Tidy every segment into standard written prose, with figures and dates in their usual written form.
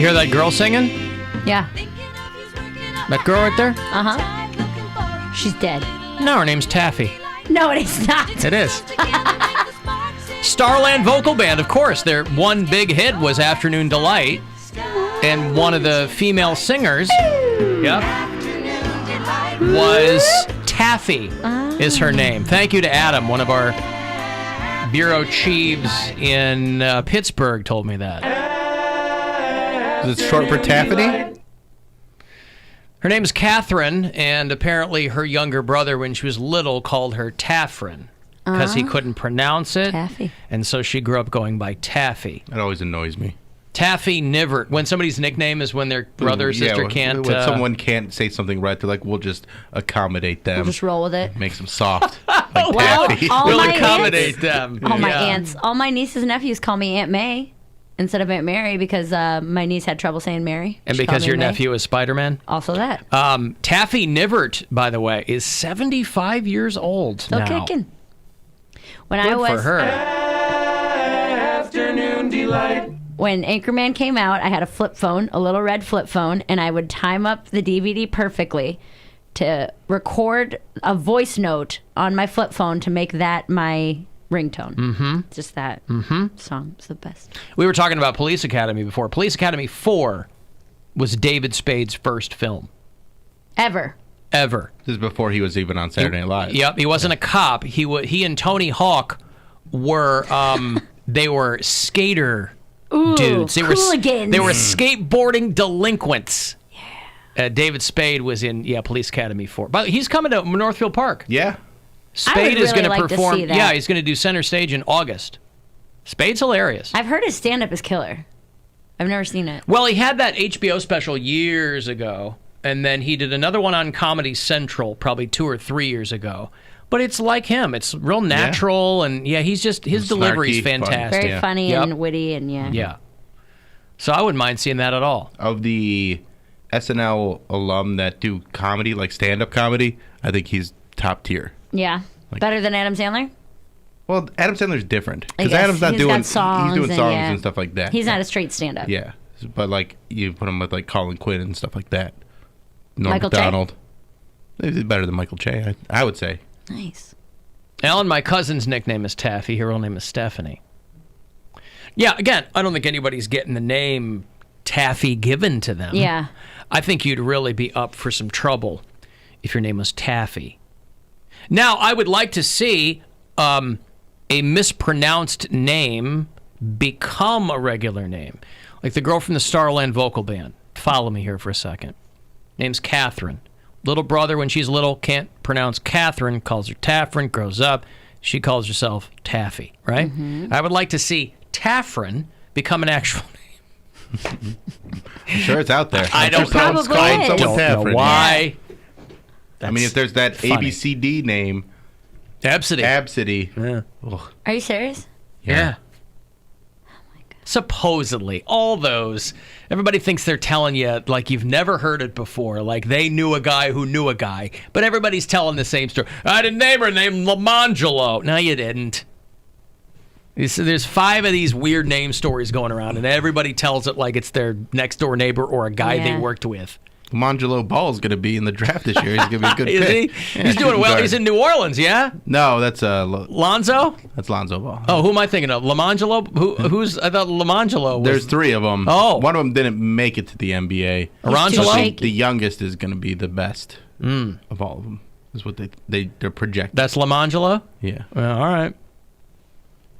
you hear that girl singing? Yeah. That girl right there? Uh-huh. She's dead. No, her name's Taffy. No, it's not. It is. Starland Vocal Band, of course. Their one big hit was Afternoon Delight. And one of the female singers, was Taffy, is her name. Thank you to Adam, one of our bureau chiefs in Pittsburgh, told me that. Is it short for Taffany? Her name is Catherine, and apparently her younger brother, when she was little, called her Taffrin because he couldn't pronounce it. Taffy. And so she grew up going by Taffy. That always annoys me. Taffy Nivert. When somebody's nickname is when their brother or sister can't... When someone can't say something right, they're like, we'll just accommodate them. We'll just roll with it. Makes them soft. Like Well, Taffy. We'll accommodate them. All my Yeah. aunts, all my nieces and nephews call me Aunt May instead of Aunt Mary because my niece had trouble saying Mary. And She because called me your May. nephew is Spider-Man? Also that. Taffy Nivert, by the way, is 75 years old Still now. kicking. When Good I was for her. Afternoon delight. When Anchorman came out, I had a flip phone, a little red flip phone, and I would time up the DVD perfectly to record a voice note on my flip phone to make that my ringtone. Mm-hmm. Just that song is the best. We were talking about Police Academy before. Police Academy 4 was David Spade's first film Ever. ever. This is before he was even on Saturday Night Live. Yep, he wasn't a cop. He and Tony Hawk were they were skater dudes. They hooligans. They were skateboarding delinquents. Yeah. David Spade was in Police Academy 4. But he's coming to Northfield Park. Yeah. Spade is really going like to perform. see that. Yeah, he's going to do center stage in August. Spade's hilarious. I've heard his stand-up is killer. I've never seen it. Well, he had that HBO special years ago, and then he did another one on Comedy Central probably 2 or 3 years ago. But it's like him. It's real natural, and he's just his delivery's Snarky, fun. fantastic. Very funny Yep. and witty and Yeah. So I wouldn't mind seeing that at all. Of the SNL alum that do comedy, like stand-up comedy, I think he's top tier. Yeah. Better than Adam Sandler? Well, Adam Sandler's different I because guess. Adam's not He's doing got songs he's doing and, songs yeah. and stuff like that. He's not a straight stand-up. Yeah, but like you put him with like Colin Quinn and stuff like that. Norm Michael Che? Macdonald. He's better than Michael Che, I would say. Nice. Alan, my cousin's nickname is Taffy. Her real name is Stephanie. Yeah, again, I don't think anybody's getting the name Taffy given to them. Yeah. I think you'd really be up for some trouble if your name was Taffy. Now, I would like to see a mispronounced name become a regular name. Like the girl from the Starland Vocal Band. Follow me here for a second. Name's Catherine. Little brother, when she's little, can't pronounce Catherine, calls her Taffrin, grows up. She calls herself Taffy, right? I would like to see Taffrin become an actual name. I'm sure it's out there. I don't someone's Probably calling is. someone know Taffrin. why. I mean, if there's that funny. ABCD name, Absidy. Absidy. Yeah. Ugh. Are you serious? Yeah. Supposedly, all those, everybody thinks they're telling you like you've never heard it before, like they knew a guy who knew a guy, but everybody's telling the same story. I had a neighbor named Lamangelo. No, you didn't. There's 5 of these weird name stories going around, and everybody tells it like it's their next door neighbor or a guy they Yeah. worked with. Mangelo Ball's going to be in the draft this year. He's going to be a good Is pick. he? Yeah, He's doing shooting well. guard. He's in New Orleans, yeah? No, that's Lonzo? Lonzo Ball. Oh, who am I thinking of? Lamangelo? Who's? I thought Lamangelo was. There's 3 of them. Oh. One of them didn't make it to the NBA. Arangelo? shaky. The youngest is going to be the best of all of them. Is what they're projecting. That's Lamangelo? Yeah, Well, all right.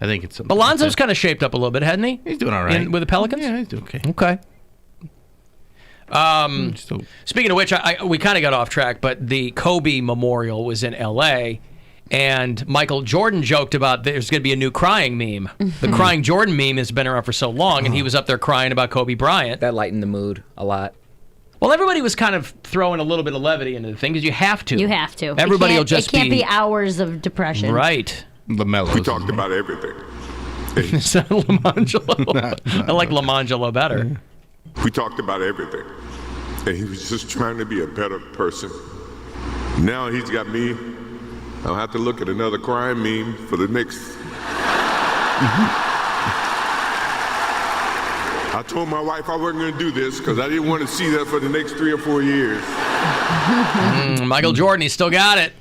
I think it's something. But Lonzo's like that. kind of shaped up a little bit, hadn't he? He's doing all right With the Pelicans? Yeah, he's doing okay. Okay. Still, Speaking of which, we kind of got off track, but the Kobe Memorial was in L.A., and Michael Jordan joked about there's going to be a new crying meme. The crying Jordan meme has been around for so long, and he was up there crying about Kobe Bryant. That lightened the mood a lot. Well, everybody was kind of throwing a little bit of levity into the thing, because you have to. You have to. Everybody will It just can't be hours of depression. Right. LaMelo. We talked about everything. Is that Lamangelo? I like Lamangelo better. We talked about everything. And he was just trying to be a better person. Now he's got me. I'll have to look at another crime meme for the next. I told my wife I wasn't going to do this because I didn't want to see that for the next 3 or 4 years. Michael Jordan, he's still got it.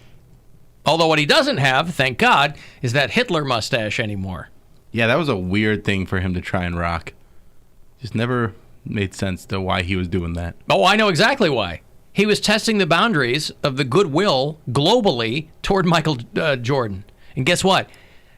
Although what he doesn't have, thank God, is that Hitler mustache anymore. Yeah, that was a weird thing for him to try and rock. Just never made sense to why he was doing that. Oh, I know exactly why. He was testing the boundaries of the goodwill globally toward Michael Jordan. And guess what?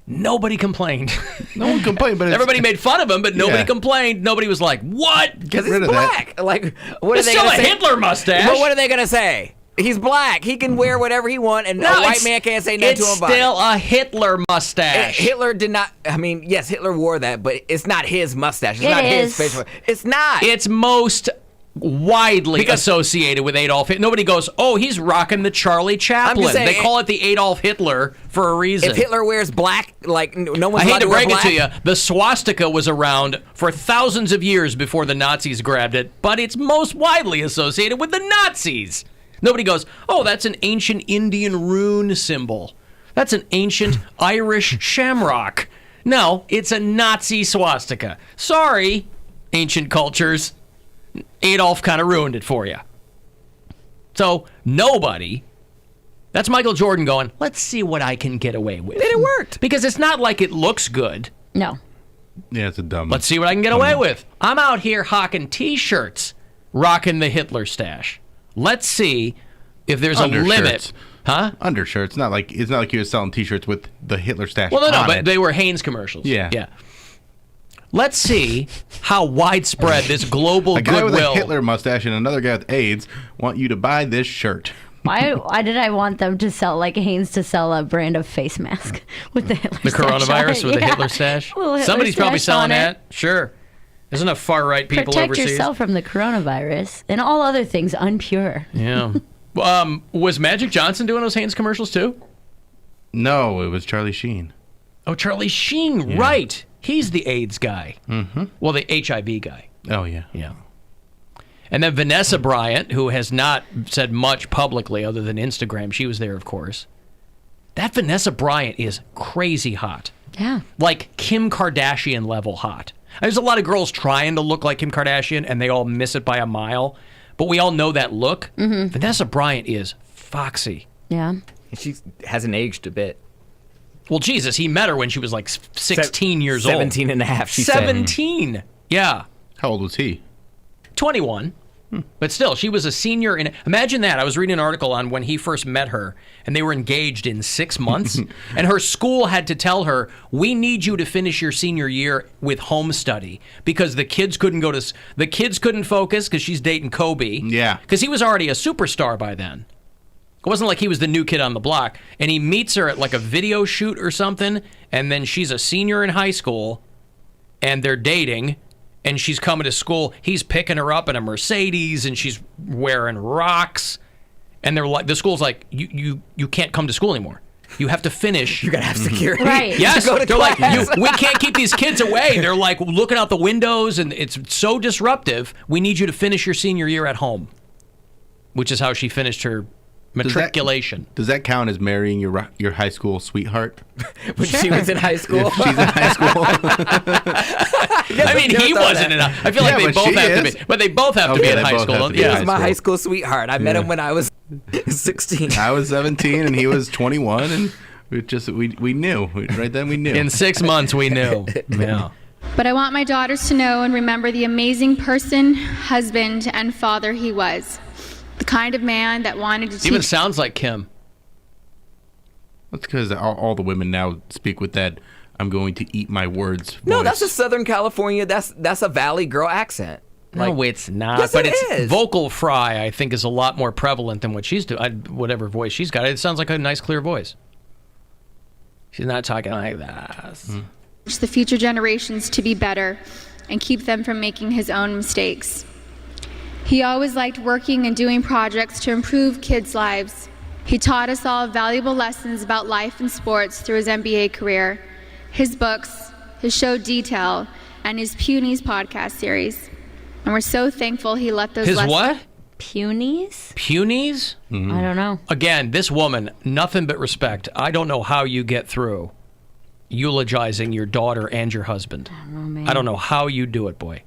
Nobody complained. No one complained, but Everybody made fun of him, but nobody Yeah. complained. Nobody was like, what? Because he's rid of black. Like, what are It's they still going a to say? Hitler mustache. But what are they going to say? He's black. He can wear whatever he wants, and a white it's- man can't say nothing to him It's about it. still a Hitler mustache. Hitler did not. I mean, yes, Hitler wore that, but it's not his mustache. It's It not is. his facial. It's not. It's most widely associated with Adolf Hitler. Nobody goes, oh, he's rocking the Charlie Chaplin. saying, They call it the Adolf Hitler for a reason. If Hitler wears black, like no one's I hate allowed to wear break it black. to you, the swastika was around for thousands of years before the Nazis grabbed it, but it's most widely associated with the Nazis. Nobody goes, oh, that's an ancient Indian rune symbol. That's an ancient Irish shamrock. No, it's a Nazi swastika. Sorry, ancient cultures. Adolf kind of ruined it for you. So nobody, that's Michael Jordan going, let's see what I can get away with. And it worked. Because it's not like it looks good. No. Yeah, it's a dumb. Let's see what I can get away with. I'm out here hawking T-shirts, rocking the Hitler stash. Let's see if there's a limit. Undershirts. Huh? Undershirts. It's not like he was selling T-shirts with the Hitler stash. Well, no, on but it. they were Hanes commercials. Yeah. Yeah. Let's see how widespread this global a guy with a goodwill. Hitler mustache and another guy with AIDS want you to buy this shirt. Why did I want them to sell, like Hanes to sell a brand of face mask with the Hitler The stash on coronavirus it? with the Yeah. Hitler stash? Little Hitler Somebody's probably stash on selling it. that. Sure. There's enough far-right people Protect overseas. yourself from the coronavirus and all other things unpure. Yeah. Was Magic Johnson doing those Hanes commercials too? No, it was Charlie Sheen. Oh, Charlie Sheen, right. He's the AIDS guy. Mm-hmm. Well, the HIV guy. Oh, yeah. Yeah. And then Vanessa Bryant, who has not said much publicly other than Instagram. She was there, of course. That Vanessa Bryant is crazy hot. Yeah. Like Kim Kardashian level hot. There's a lot of girls trying to look like Kim Kardashian, and they all miss it by a mile. But we all know that look. Mm-hmm. Vanessa Bryant is foxy. Yeah. She hasn't aged a bit. Well, Jesus, he met her when she was like 16 years 17 and a half, she old. said. 17. Yeah. How old was he? 21. But still, she was a senior in. Imagine that. I was reading an article on when he first met her, and they were engaged in 6 months. And her school had to tell her, we need you to finish your senior year with home study because the kids couldn't focus because she's dating Kobe. Yeah. Because he was already a superstar by then. It wasn't like he was the new kid on the block. And he meets her at like a video shoot or something, and then she's a senior in high school, and they're dating, and she's coming to school. He's picking her up in a Mercedes, and she's wearing rocks. And they're like, the school's like, you can't come to school anymore. You have to finish. You gotta have security. Right. Yes, To go to they're like, class. we can't keep these kids away. They're like looking out the windows, and it's so disruptive. We need you to finish your senior year at home, which is how she finished her matriculation. Does that count as marrying your high school sweetheart? When she was in high school. She's in high school. I mean, he wasn't in. I feel like Yeah, they but both she have to is. be. But they both have to be Okay, in they high both school. have to be Yeah. in He was my school. high school sweetheart. I met Yeah. him when I was 16. I was 17 and he was 21, and we knew right then. We knew. In 6 months, we knew. Yeah. But I want my daughters to know and remember the amazing person, husband, and father he was. The kind of man that wanted to Even teach. sounds like Kim. That's because all the women now speak with that "I'm going to eat my words" voice. No, that's a Southern California. That's a Valley girl accent. No, it's not. Yes, but it it's is. vocal fry. I think is a lot more prevalent than what she's doing. Whatever voice she's got, it sounds like a nice, clear voice. She's not talking like that. teach the future generations to be better and keep them from making his own mistakes. He always liked working and doing projects to improve kids' lives. He taught us all valuable lessons about life and sports through his NBA career, his books, his show Detail, and his Punies podcast series. And we're so thankful he let those His lessons... what? Punies? Punies? I don't know. Again, this woman, nothing but respect. I don't know how you get through eulogizing your daughter and your husband. Oh, man. I don't know how you do it, boy.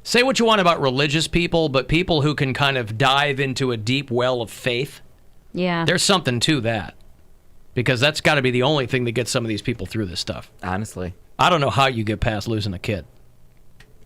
Say what you want about religious people, but people who can kind of dive into a deep well of faith, Yeah. there's something to that. Because that's got to be the only thing that gets some of these people through this stuff. Honestly. I don't know how you get past losing a kid.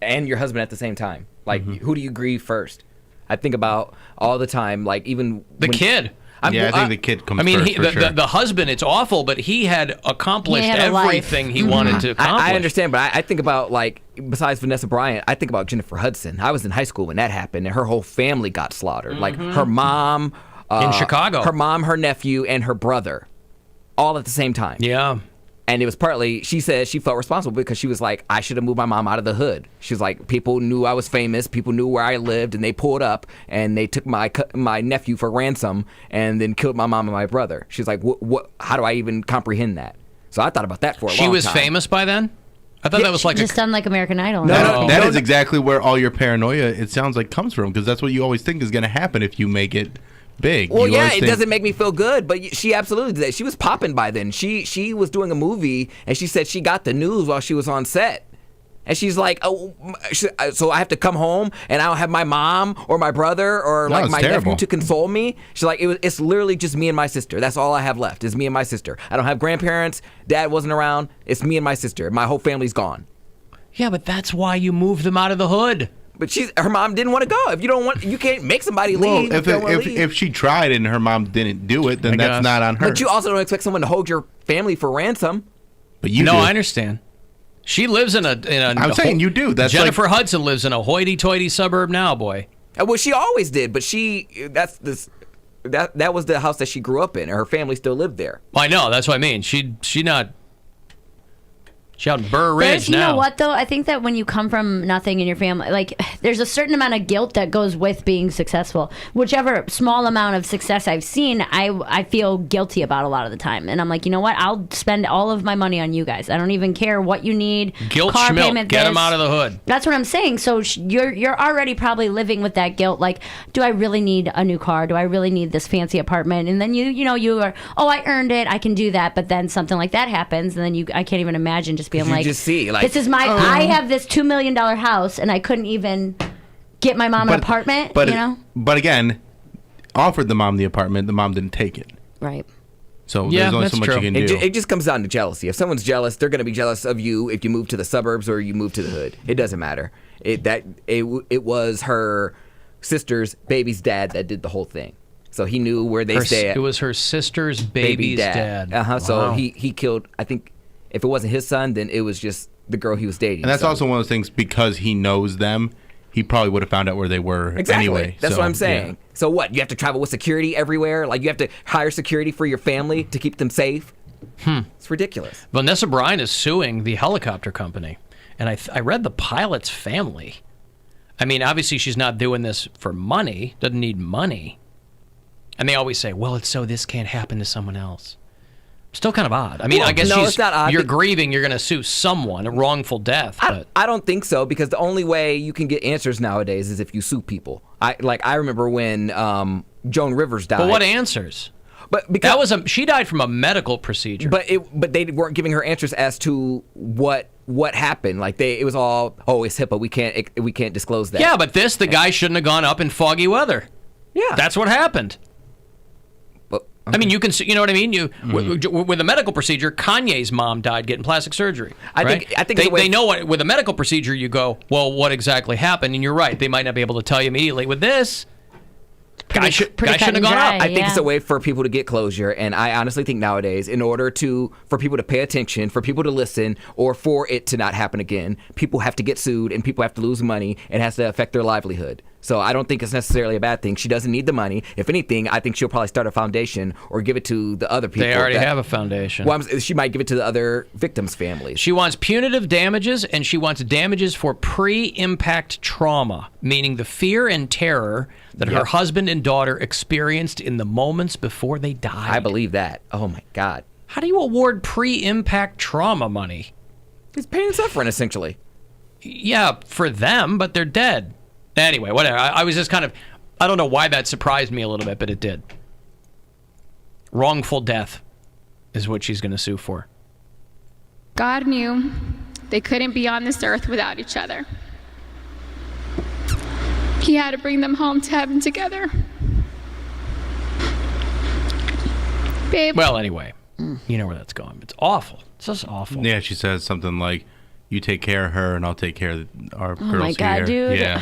And your husband at the same time. Like, who do you grieve first? I think about all the time, like, even... The kid. I think the kid comes first, for sure. the husband, it's awful, but he had accomplished He had a life. everything he wanted to accomplish. I understand, but I think about, like, besides Vanessa Bryant, I think about Jennifer Hudson. I was in high school when that happened, and her whole family got slaughtered. Like, her mom... in Chicago. Her mom, her nephew, and her brother. All at the same time. Yeah. And it was partly, she said she felt responsible because she was like, I should have moved my mom out of the hood. She was like, people knew I was famous, people knew where I lived, and they pulled up, and they took my nephew for ransom, and then killed my mom and my brother. She's like, what? How do I even comprehend that? So I thought about that for a long time. She was famous by then? I thought that was like just done like American Idol. That is exactly where all your paranoia, it sounds like, comes from, because that's what you always think is going to happen if you make it big. Well, You yeah, always it think- doesn't make me feel good, but she absolutely did that. She was popping by then. She was doing a movie, and she said she got the news while she was on set. And she's like, oh, so I have to come home, and I don't have my mom or my brother or like it's my terrible. nephew to console me. She's like, it's literally just me and my sister. That's all I have left is me and my sister. I don't have grandparents. Dad wasn't around. It's me and my sister. My whole family's gone. Yeah, but that's why you moved them out of the hood. But her mom didn't want to go. If you don't want, you can't make somebody leave. Well, if they don't wanna leave. if she tried and her mom didn't do it, then I that's guess. not on her. But you also don't expect someone to hold your family for ransom. But you No, do. I understand. She lives in a I'm saying you do. That's Jennifer Hudson lives in a hoity-toity suburb now, boy. Well, she always did, but that was the house that she grew up in, and her family still lived there. I know, that's what I mean. She out in Burr Ridge You now. know what, though? I think that when you come from nothing in your family, like, there's a certain amount of guilt that goes with being successful. Whichever small amount of success I've seen, I feel guilty about a lot of the time. And I'm like, you know what? I'll spend all of my money on you guys. I don't even care what you need. Guilt car schmilt, payment, get them this. out of the hood. That's what I'm saying. So you're already probably living with that guilt. Like, do I really need a new car? Do I really need this fancy apartment? And then you are, oh, I earned it. I can do that. But then something like that happens, and then I can't even imagine just being You like, just see, like, this is I have this $2 million house, and I couldn't even get my mom an apartment. But you know, but again, offered the mom the apartment, the mom didn't take it. right? So Yeah, there's only that's so much true. you can do. It just comes down to jealousy. If someone's jealous, they're going to be jealous of you if you move to the suburbs or you move to the hood. It doesn't matter. It was her sister's baby's dad that did the whole thing. So he knew where they stay at. It was her sister's baby's dad. So Wow. he killed, I think, if it wasn't his son, then it was just the girl he was dating. And that's So- also one of those things, because he knows them, he probably would have found out where they were Exactly. anyway. That's So, what I'm saying. yeah. So what? You have to travel with security everywhere? Like, you have to hire security for your family to keep them safe? It's ridiculous. Vanessa Bryant is suing the helicopter company. And I read the pilot's family. I mean, obviously she's not doing this for money, doesn't need money. And they always say, well, it's so this can't happen to someone else. Still kind of odd. I mean, Well, I guess no, it's not odd. you're grieving, you're going to sue someone, a wrongful death. But I don't think so, because the only way you can get answers nowadays is if you sue people. I remember when Joan Rivers died. But what answers? But because She died from a medical procedure. But they weren't giving her answers as to what happened. Like, it was all, oh, it's HIPAA. We can't disclose that. yeah, but the guy shouldn't have gone up in foggy weather. Yeah. That's what happened. But, I mean, you know what I mean? With a medical procedure, Kanye's mom died getting plastic surgery. I right? think the way- they know what with a medical procedure you go, well, what exactly happened? And you're right, they might not be able to tell you immediately. With this, guy shouldn't cut have and gone dry. up. I think it's Yeah. a way for people to get closure, and I honestly think nowadays, in order for people to pay attention, for people to listen, or for it to not happen again, people have to get sued and people have to lose money. It has to affect their livelihood. So I don't think it's necessarily a bad thing. She doesn't need the money. If anything, I think she'll probably start a foundation or give it to the other people. They already have a foundation. Well, she might give it to the other victims' families. She wants punitive damages, and she wants damages for pre-impact trauma, meaning the fear and terror that her husband and daughter experienced in the moments before they died. I believe that. Oh my God. How do you award pre-impact trauma money? It's pain and suffering, essentially. Yeah, for them, but they're dead. Anyway, whatever. I was just kind of, I don't know why that surprised me a little bit, but it did. Wrongful death is what she's going to sue for. God knew they couldn't be on this earth without each other. He had to bring them home to heaven together. Babe. Well, anyway, you know where that's going. It's awful. It's just awful. Yeah, she says something like, "You take care of her, and I'll take care of our girls my God, here." dude. Yeah,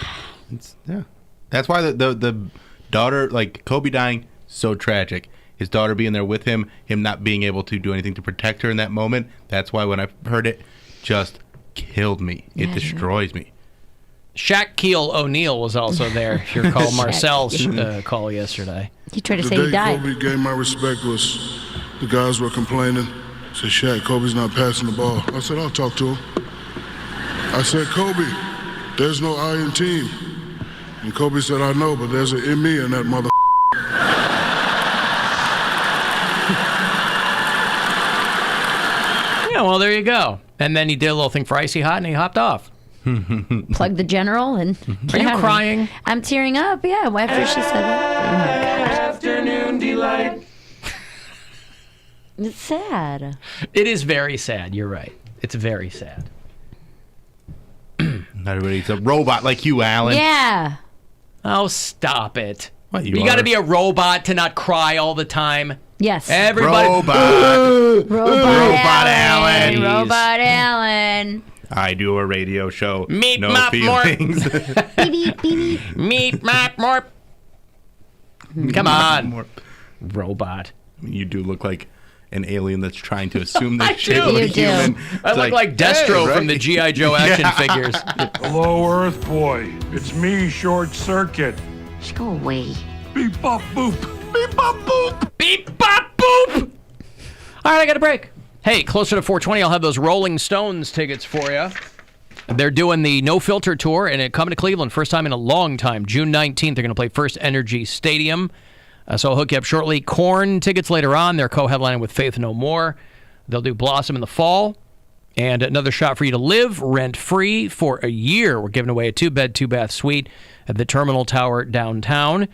yeah. That's why the daughter, like Kobe dying, so tragic. His daughter being there with him not being able to do anything to protect her in that moment. That's why when I heard it, just killed me. It destroys me. Shaquille O'Neal was also there. If you recall Marcel's call yesterday. He tried to The say he day died. Kobe gave my respect was the guys were complaining. Said, Shaq, Kobe's not passing the ball. I said, I'll talk to him. I said, Kobe, there's no I in team. And Kobe said, I know, but there's an in me in that mother. Yeah, well, there you go. And then he did a little thing for Icy Hot, and he hopped off. Plug the general and. Are you crying? I'm tearing up. Yeah, after she said that. Afternoon delight. It's sad. It is very sad. You're right. It's very sad. Not everybody's a robot like you, Alan. Yeah. Oh, stop it. What, You got to be a robot to not cry all the time. Yes. Everybody. Robot. Robot Alan. Robot Alan. I do a radio show. Meet no Mop feelings. Beep, beep, beep. Meet Mop Morp. Come on. Robot. You do look like an alien that's trying to assume I the shape do. of a You do. human. I It's look like Destro hey, from the right? G.I. Joe action figures. Hello, Earth Boy. It's me, Short Circuit. Just go away. Beep bop boop. Beep bop boop. Beep, bop, boop. All right, I got a break. Hey, closer to 420, I'll have those Rolling Stones tickets for you. They're doing the No Filter Tour, and it coming to Cleveland, first time in a long time. June 19th, they're going to play First Energy Stadium. So I'll hook you up shortly. Korn tickets later on. They're co-headlining with Faith No More. They'll do Blossom in the fall. And another shot for you to live rent-free for a year. We're giving away a 2-bed, 2-bath suite at the Terminal Tower downtown.